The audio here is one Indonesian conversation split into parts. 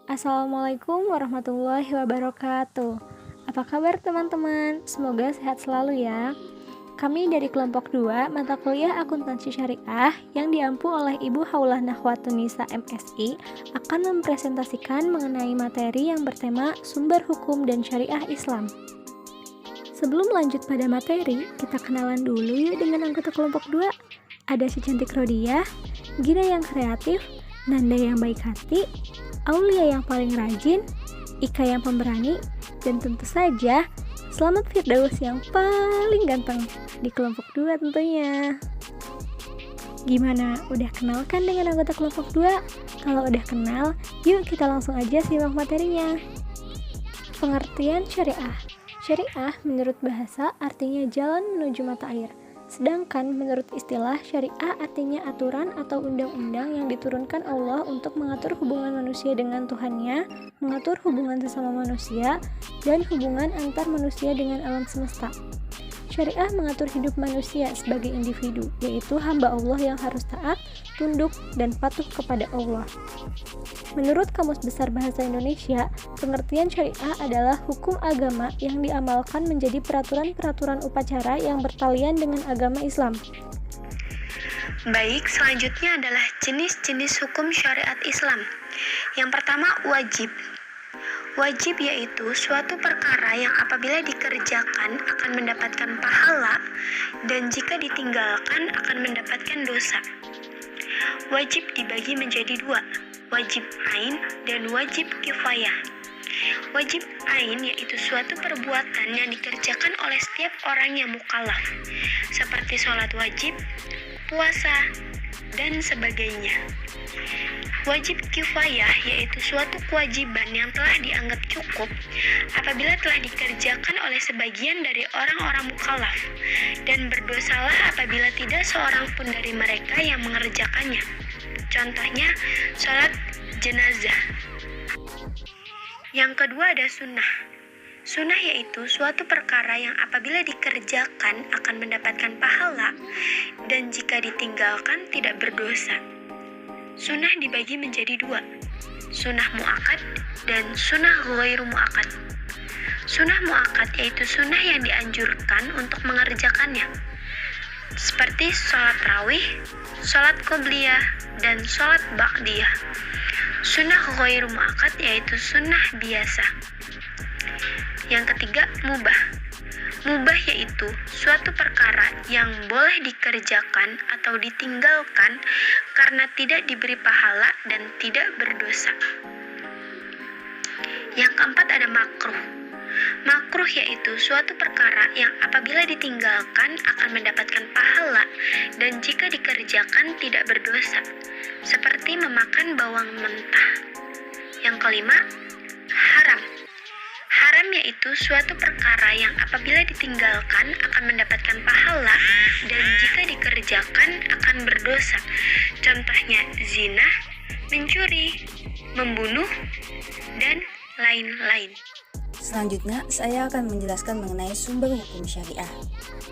Assalamualaikum warahmatullahi wabarakatuh. Apa kabar teman-teman? Semoga sehat selalu ya. Kami dari kelompok 2 mata kuliah akuntansi syariah yang diampu oleh Ibu Haulah Nakhwatun Nisa MSI akan mempresentasikan mengenai materi yang bertema sumber hukum dan syariah Islam. Sebelum lanjut pada materi, kita kenalan dulu yuk dengan anggota kelompok 2. Ada si cantik Rodiah, Gina yang kreatif, Nanda yang baik hati, Aulia yang paling rajin, Ika yang pemberani, dan tentu saja Selamat Firdaus yang paling ganteng di kelompok 2 tentunya. Gimana? Udah kenal kan dengan anggota kelompok 2? Kalau udah kenal, yuk kita langsung aja simak materinya. Pengertian syariah. Syariah menurut bahasa artinya jalan menuju mata air. Sedangkan menurut istilah syariah artinya aturan atau undang-undang yang diturunkan Allah untuk mengatur hubungan manusia dengan Tuhannya, mengatur hubungan sesama manusia, dan hubungan antar manusia dengan alam semesta. Syariah mengatur hidup manusia sebagai individu, yaitu hamba Allah yang harus taat, tunduk, dan patuh kepada Allah. Menurut Kamus Besar Bahasa Indonesia, pengertian syariah adalah hukum agama yang diamalkan menjadi peraturan-peraturan upacara yang bertalian dengan agama Islam. Baik, selanjutnya adalah jenis-jenis hukum syariat Islam. Yang pertama, wajib. Wajib yaitu suatu perkara yang apabila dikerjakan akan mendapatkan pahala dan jika ditinggalkan akan mendapatkan dosa. Wajib dibagi menjadi dua, wajib ain dan wajib kifayah. Wajib ain yaitu suatu perbuatan yang dikerjakan oleh setiap orang yang mukallaf, seperti sholat wajib, puasa, dan sebagainya. Wajib kifayah yaitu suatu kewajiban yang telah dianggap cukup apabila telah dikerjakan oleh sebagian dari orang-orang mukallaf dan berdosalah apabila tidak seorang pun dari mereka yang mengerjakannya. Contohnya, sholat jenazah. Yang kedua ada sunnah. Sunnah yaitu suatu perkara yang apabila dikerjakan akan mendapatkan pahala dan jika ditinggalkan tidak berdosa. Sunnah dibagi menjadi dua, sunnah mu'akkad dan sunnah ghairu mu'akkad. Sunnah mu'akkad yaitu sunnah yang dianjurkan untuk mengerjakannya, seperti sholat rawih, sholat qobliyah, dan sholat ba'diyah. Sunnah ghairu mu'akkad yaitu sunnah biasa. Yang ketiga, mubah. Mubah yaitu suatu perkara yang boleh dikerjakan atau ditinggalkan karena tidak diberi pahala dan tidak berdosa. Yang keempat ada makruh. Makruh yaitu suatu perkara yang apabila ditinggalkan akan mendapatkan pahala dan jika dikerjakan tidak berdosa, seperti memakan bawang mentah. Yang kelima, haram. Haram yaitu suatu perkara yang apabila ditinggalkan akan mendapatkan pahala dan jika dikerjakan akan berdosa. Contohnya zina, mencuri, membunuh, dan lain-lain. Selanjutnya, saya akan menjelaskan mengenai sumber hukum syariah.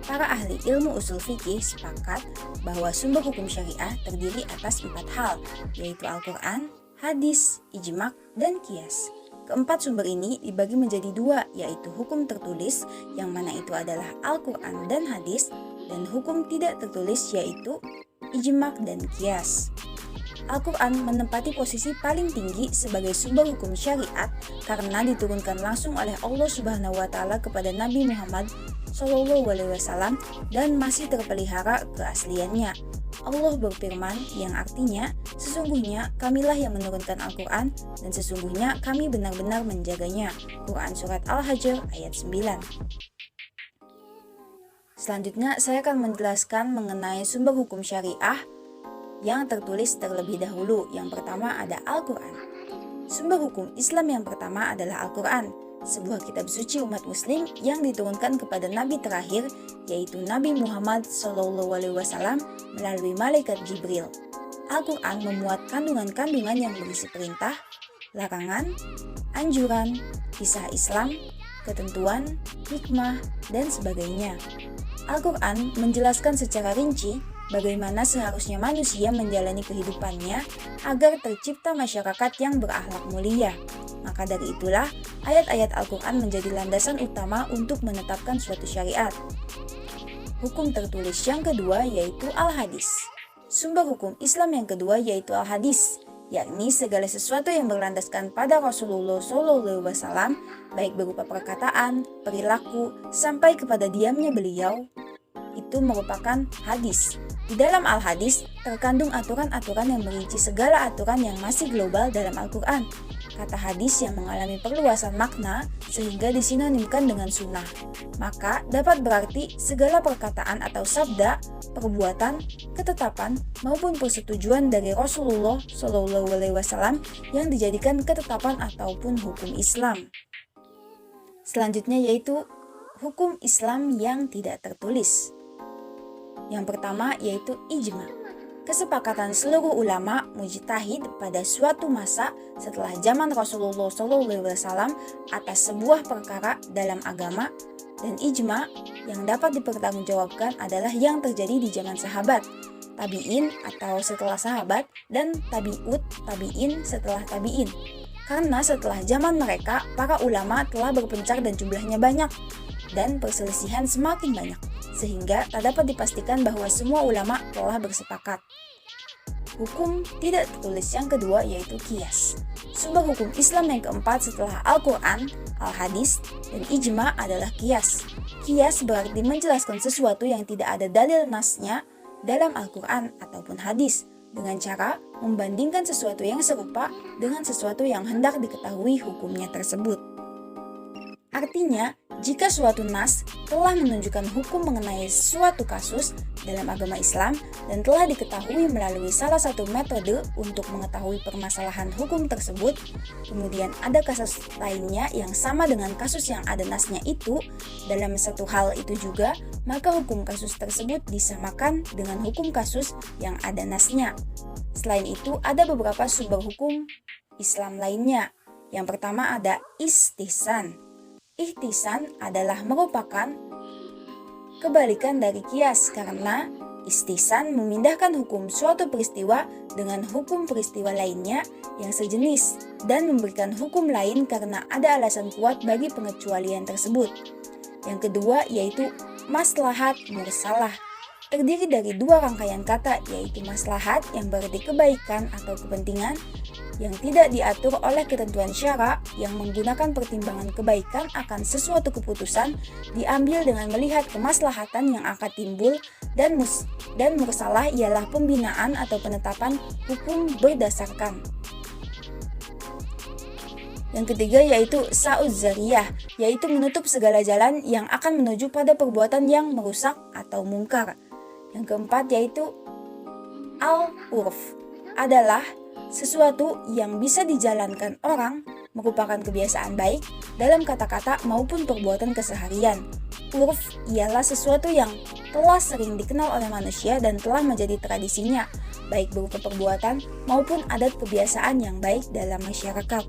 Para ahli ilmu usul fikih sepakat bahwa sumber hukum syariah terdiri atas 4 hal, yaitu Al-Quran, hadis, ijma', dan qiyas. Keempat sumber ini dibagi menjadi 2, yaitu hukum tertulis, yang mana itu adalah Al-Quran dan hadis, dan hukum tidak tertulis, yaitu ijma' dan qiyas. Al-Quran menempati posisi paling tinggi sebagai sumber hukum syariat karena diturunkan langsung oleh Allah Subhanahu wa Ta'ala kepada Nabi Muhammad SAW dan masih terpelihara keasliannya. Allah berfirman yang artinya, sesungguhnya kamilah yang menurunkan Al-Quran dan sesungguhnya kami benar-benar menjaganya. Quran Surat Al-Hajr ayat 9. Selanjutnya saya akan menjelaskan mengenai sumber hukum syariah yang tertulis terlebih dahulu. Yang pertama ada Al-Quran. Sumber hukum Islam yang pertama adalah Al-Quran, sebuah kitab suci umat muslim yang diturunkan kepada Nabi terakhir, yaitu Nabi Muhammad SAW melalui malaikat Jibril. Al-Quran memuat kandungan-kandungan yang berisi perintah, larangan, anjuran, kisah Islam, ketentuan, hikmah, dan sebagainya. Al-Quran menjelaskan secara rinci bagaimana seharusnya manusia menjalani kehidupannya agar tercipta masyarakat yang berakhlak mulia. Maka dari itulah, ayat-ayat Al-Quran menjadi landasan utama untuk menetapkan suatu syariat. Hukum tertulis yang kedua yaitu Al-Hadis. Sumber hukum Islam yang kedua yaitu Al-Hadis, yakni segala sesuatu yang berlandaskan pada Rasulullah SAW, baik berupa perkataan, perilaku, sampai kepada diamnya beliau, itu merupakan hadis. Di dalam Al-Hadis terkandung aturan-aturan yang merinci segala aturan yang masih global dalam Al-Quran. Kata hadis yang mengalami perluasan makna sehingga disinonimkan dengan sunnah. Maka dapat berarti segala perkataan atau sabda, perbuatan, ketetapan maupun persetujuan dari Rasulullah SAW yang dijadikan ketetapan ataupun hukum Islam. Selanjutnya yaitu hukum Islam yang tidak tertulis. Yang pertama yaitu ijma. Kesepakatan seluruh ulama mujtahid pada suatu masa setelah zaman Rasulullah SAW atas sebuah perkara dalam agama, dan ijma yang dapat dipertanggungjawabkan adalah yang terjadi di zaman sahabat, tabi'in atau setelah sahabat, dan tabi'ut tabi'in setelah tabi'in. Karena setelah zaman mereka, para ulama telah berpencar dan jumlahnya banyak, dan perselisihan semakin banyak, sehingga tak dapat dipastikan bahwa semua ulama telah bersepakat. Hukum tidak tertulis yang kedua yaitu qiyas. Sumber hukum Islam yang keempat setelah Al-Quran, Al-Hadis, dan Ijma adalah qiyas. Qiyas berarti menjelaskan sesuatu yang tidak ada dalil nasnya dalam Al-Quran ataupun hadis, dengan cara membandingkan sesuatu yang serupa dengan sesuatu yang hendak diketahui hukumnya tersebut. Artinya, jika suatu nas telah menunjukkan hukum mengenai suatu kasus dalam agama Islam dan telah diketahui melalui salah satu metode untuk mengetahui permasalahan hukum tersebut, kemudian ada kasus lainnya yang sama dengan kasus yang ada nasnya itu dalam satu hal itu juga, maka hukum kasus tersebut disamakan dengan hukum kasus yang ada nasnya. Selain itu, ada beberapa sumber hukum Islam lainnya. Yang pertama ada istihsan. Ihtisan adalah merupakan kebalikan dari qiyas karena istihsan memindahkan hukum suatu peristiwa dengan hukum peristiwa lainnya yang sejenis dan memberikan hukum lain karena ada alasan kuat bagi pengecualian tersebut. Yang kedua yaitu maslahat mursalah. Terdiri dari dua rangkaian kata yaitu maslahat yang berarti kebaikan atau kepentingan yang tidak diatur oleh ketentuan syara yang menggunakan pertimbangan kebaikan akan sesuatu keputusan diambil dengan melihat kemaslahatan yang akan timbul, dan mursalah ialah pembinaan atau penetapan hukum berdasarkan. Yang ketiga yaitu sa'uz zariyah, yaitu menutup segala jalan yang akan menuju pada perbuatan yang merusak atau mungkar. Yang keempat yaitu al-urf, adalah sesuatu yang bisa dijalankan orang, merupakan kebiasaan baik dalam kata-kata maupun perbuatan keseharian. Urf ialah sesuatu yang telah sering dikenal oleh manusia dan telah menjadi tradisinya, baik berupa perbuatan maupun adat kebiasaan yang baik dalam masyarakat.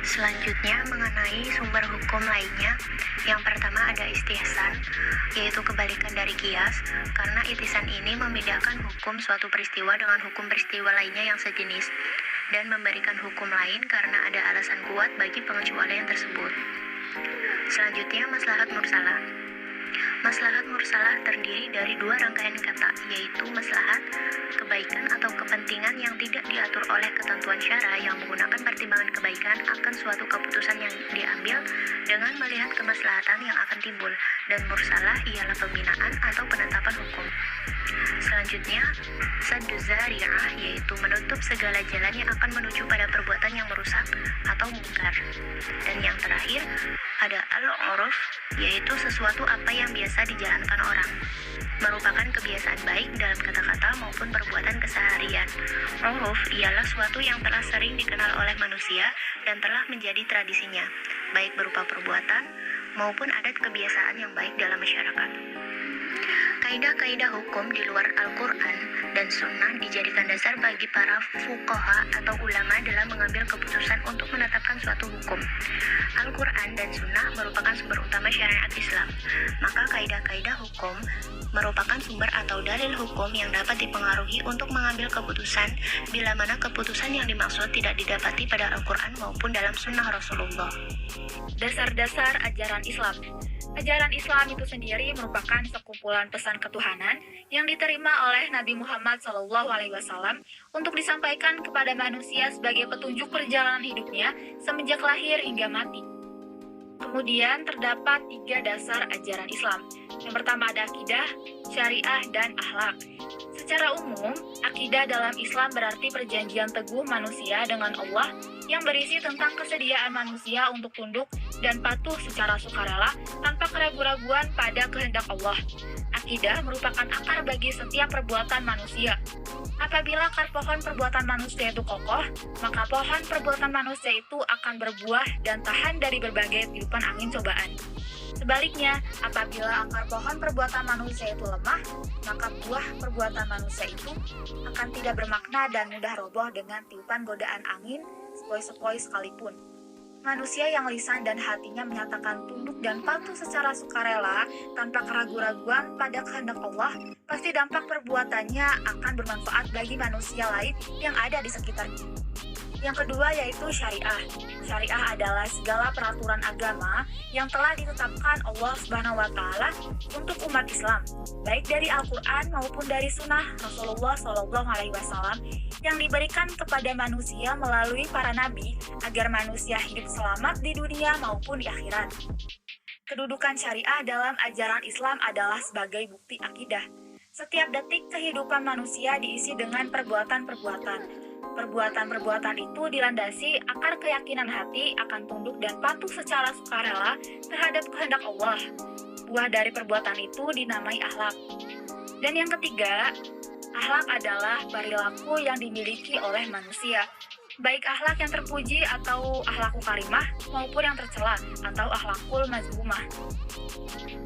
Selanjutnya mengenai sumber hukum lainnya, yang pertama ada istihsan, yaitu kebalikan dari qiyas, karena ihtisan ini membedakan hukum suatu peristiwa dengan hukum peristiwa lainnya yang sejenis, dan memberikan hukum lain karena ada alasan kuat bagi pengecualian tersebut. Selanjutnya maslahat mursalah. Maslahat mursalah terdiri dari dua rangkaian kata, yaitu maslahat, kebaikan atau kepentingan yang tidak diatur oleh ketentuan syara yang menggunakan pertimbangan kebaikan akan suatu keputusan yang diambil dengan melihat kemaslahatan yang akan timbul, dan mursalah ialah pembinaan atau penetapan hukum. Selanjutnya, saddu zari'ah, yaitu menutup segala jalan yang akan menuju pada perbuatan yang merusak atau mungkar. Dan yang terakhir, ada al-uruf, yaitu sesuatu apa yang biasa dijalankan orang, merupakan kebiasaan baik dalam kata-kata maupun perbuatan keseharian. Uruf ialah suatu yang telah sering dikenal oleh manusia dan telah menjadi tradisinya, baik berupa perbuatan maupun adat kebiasaan yang baik dalam masyarakat. Kaidah-kaidah hukum di luar Al-Quran dan Sunnah dijadikan dasar bagi para fuqaha atau ulama dalam mengambil keputusan untuk menetapkan suatu hukum. Al-Quran dan Sunnah merupakan sumber utama syariat Islam, maka kaidah-kaidah hukum merupakan sumber atau dalil hukum yang dapat dipengaruhi untuk mengambil keputusan bila mana keputusan yang dimaksud tidak didapati pada Al-Quran maupun dalam Sunnah Rasulullah. Dasar-dasar ajaran Islam. Ajaran Islam itu sendiri merupakan sekumpulan pesan ketuhanan yang diterima oleh Nabi Muhammad SAW untuk disampaikan kepada manusia sebagai petunjuk perjalanan hidupnya semenjak lahir hingga mati. Kemudian terdapat 3 dasar ajaran Islam. Yang pertama ada akidah, syariah, dan akhlak. Secara umum, akidah dalam Islam berarti perjanjian teguh manusia dengan Allah yang berisi tentang kesediaan manusia untuk tunduk dan patuh secara sukarela tanpa keraguan-raguan pada kehendak Allah. Akidah merupakan akar bagi setiap perbuatan manusia. Apabila akar pohon perbuatan manusia itu kokoh, maka pohon perbuatan manusia itu akan berbuah dan tahan dari berbagai tiupan angin cobaan. Sebaliknya, apabila akar pohon perbuatan manusia itu lemah, maka buah perbuatan manusia itu akan tidak bermakna dan mudah roboh dengan tiupan godaan angin sepoi-sepoi sekalipun. Manusia yang lisan dan hatinya menyatakan tunduk dan patuh secara sukarela tanpa keraguan-raguan pada kehendak Allah, pasti dampak perbuatannya akan bermanfaat bagi manusia lain yang ada di sekitarnya. Yang kedua yaitu syariah. Syariah adalah segala peraturan agama yang telah ditetapkan Allah Subhanahu wa taala untuk umat Islam, baik dari Al-Qur'an maupun dari sunnah Rasulullah SAW yang diberikan kepada manusia melalui para nabi agar manusia hidup selamat di dunia maupun di akhirat. Kedudukan syariah dalam ajaran Islam adalah sebagai bukti akidah. Setiap detik kehidupan manusia diisi dengan perbuatan-perbuatan. Perbuatan-perbuatan itu dilandasi akar keyakinan hati akan tunduk dan patuh secara sukarela terhadap kehendak Allah. Buah dari perbuatan itu dinamai akhlak. Dan yang ketiga, akhlak adalah perilaku yang dimiliki oleh manusia. Baik akhlak yang terpuji atau akhlakul karimah maupun yang tercela atau akhlakul mazmumah.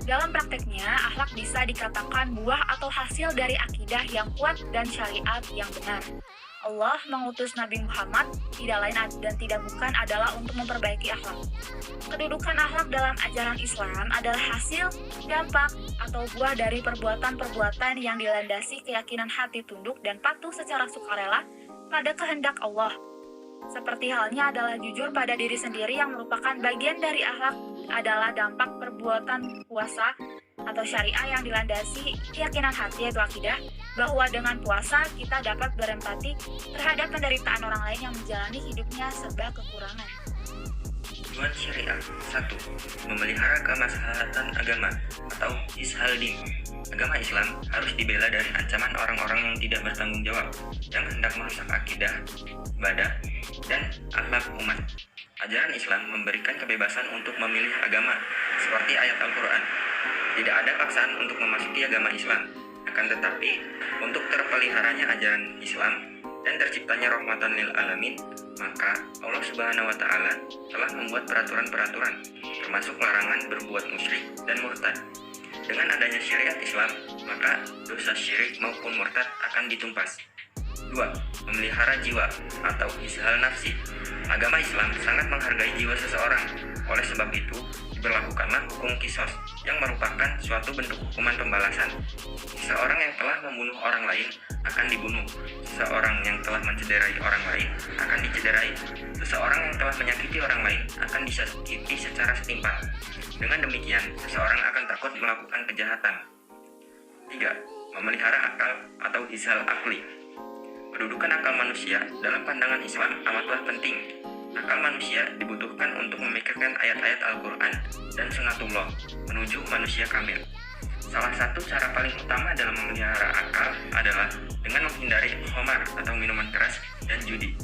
Dalam prakteknya, akhlak bisa dikatakan buah atau hasil dari akidah yang kuat dan syariat yang benar. Allah mengutus Nabi Muhammad tidak lain dan tidak bukan adalah untuk memperbaiki akhlak. Kedudukan akhlak dalam ajaran Islam adalah hasil, dampak, atau buah dari perbuatan-perbuatan yang dilandasi keyakinan hati tunduk dan patuh secara sukarela pada kehendak Allah. Seperti halnya adalah jujur pada diri sendiri yang merupakan bagian dari akhlak adalah dampak perbuatan puasa atau syariah yang dilandasi keyakinan hati yaitu akidah bahwa dengan puasa kita dapat berempati terhadap penderitaan orang lain yang menjalani hidupnya serba kekurangan. Tujuan syariah 1. Memelihara kemaslahatan agama atau ishal din. Agama Islam harus dibela dari ancaman orang-orang yang tidak bertanggung jawab yang hendak merusak akidah, ibadah, dan akhlak umat. Ajaran Islam memberikan kebebasan untuk memilih agama seperti ayat Al-Quran. Tidak ada paksaan untuk memasuki agama Islam, akan tetapi untuk terpeliharanya ajaran Islam dan terciptanya rahmatan lil alamin, maka Allah Subhanahu wa taala telah membuat peraturan-peraturan termasuk larangan berbuat musyrik dan murtad. Dengan adanya syariat Islam, maka dosa syirik maupun murtad akan ditumpas. 2. Memelihara jiwa atau ishal nafsi. Agama Islam sangat menghargai jiwa seseorang. Oleh sebab itu, diberlakukanlah hukum kisos yang merupakan suatu bentuk hukuman pembalasan. Seseorang yang telah membunuh orang lain akan dibunuh. Seseorang yang telah mencederai orang lain akan dicederai. Seseorang yang telah menyakiti orang lain akan disakiti secara setimpal. Dengan demikian, seseorang akan takut melakukan kejahatan. 3. Memelihara akal atau ishal akli. Kedudukan akal manusia dalam pandangan Islam amatlah penting. Akal manusia dibutuhkan untuk memikirkan ayat-ayat Al-Quran dan Sunnatullah menuju manusia kamil. Salah satu cara paling utama dalam memelihara akal adalah dengan menghindari khamar atau minuman keras dan judi.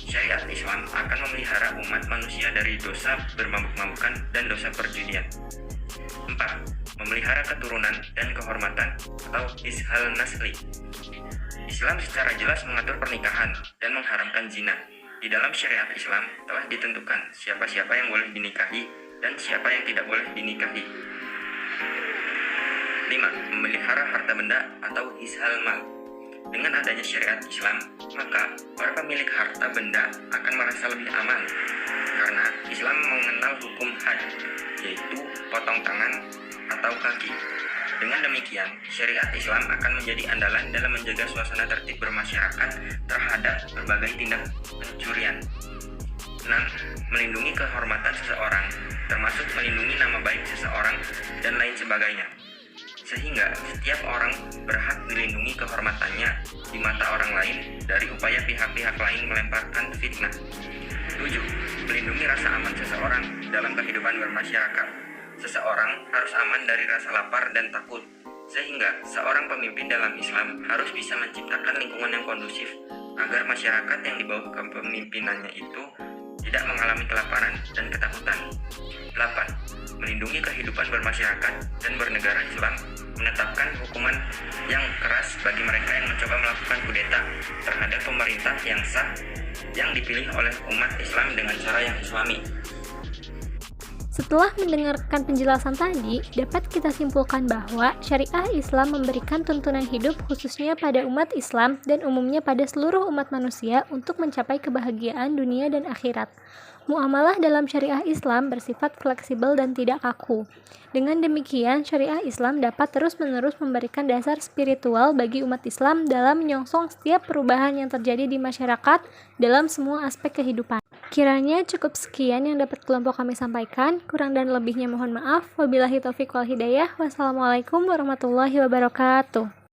Syariat Islam akan memelihara umat manusia dari dosa bermabuk-mabukan dan dosa perjudian. 4. Memelihara keturunan dan kehormatan atau ishal nasli. Islam secara jelas mengatur pernikahan dan mengharamkan zina. Di dalam syariat Islam telah ditentukan siapa-siapa yang boleh dinikahi dan siapa yang tidak boleh dinikahi. 5. Memelihara harta benda atau hishal mal. Dengan adanya syariat Islam, maka para pemilik harta benda akan merasa lebih aman karena Islam mengenal hukum had, yaitu potong tangan atau kaki. Dengan demikian, syariat Islam akan menjadi andalan dalam menjaga suasana tertib bermasyarakat terhadap berbagai tindak pencurian. 6. Melindungi kehormatan seseorang, termasuk melindungi nama baik seseorang dan lain sebagainya. Sehingga setiap orang berhak dilindungi kehormatannya di mata orang lain dari upaya pihak-pihak lain melemparkan fitnah. 7. Melindungi rasa aman seseorang dalam kehidupan bermasyarakat. Seseorang harus aman dari rasa lapar dan takut, sehingga seorang pemimpin dalam Islam harus bisa menciptakan lingkungan yang kondusif agar masyarakat yang di bawah kepemimpinannya itu tidak mengalami kelaparan dan ketakutan. 8. Melindungi kehidupan bermasyarakat dan bernegara Islam, menetapkan hukuman yang keras bagi mereka yang mencoba melakukan kudeta terhadap pemerintah yang sah yang dipilih oleh umat Islam dengan cara yang islami. Setelah mendengarkan penjelasan tadi, dapat kita simpulkan bahwa syariah Islam memberikan tuntunan hidup khususnya pada umat Islam dan umumnya pada seluruh umat manusia untuk mencapai kebahagiaan dunia dan akhirat. Muamalah dalam syariah Islam bersifat fleksibel dan tidak kaku. Dengan demikian, syariah Islam dapat terus-menerus memberikan dasar spiritual bagi umat Islam dalam menyongsong setiap perubahan yang terjadi di masyarakat dalam semua aspek kehidupan. Kiranya cukup sekian yang dapat kelompok kami sampaikan. Kurang dan lebihnya mohon maaf. Wabillahi taufiq wal hidayah. Wassalamualaikum warahmatullahi wabarakatuh.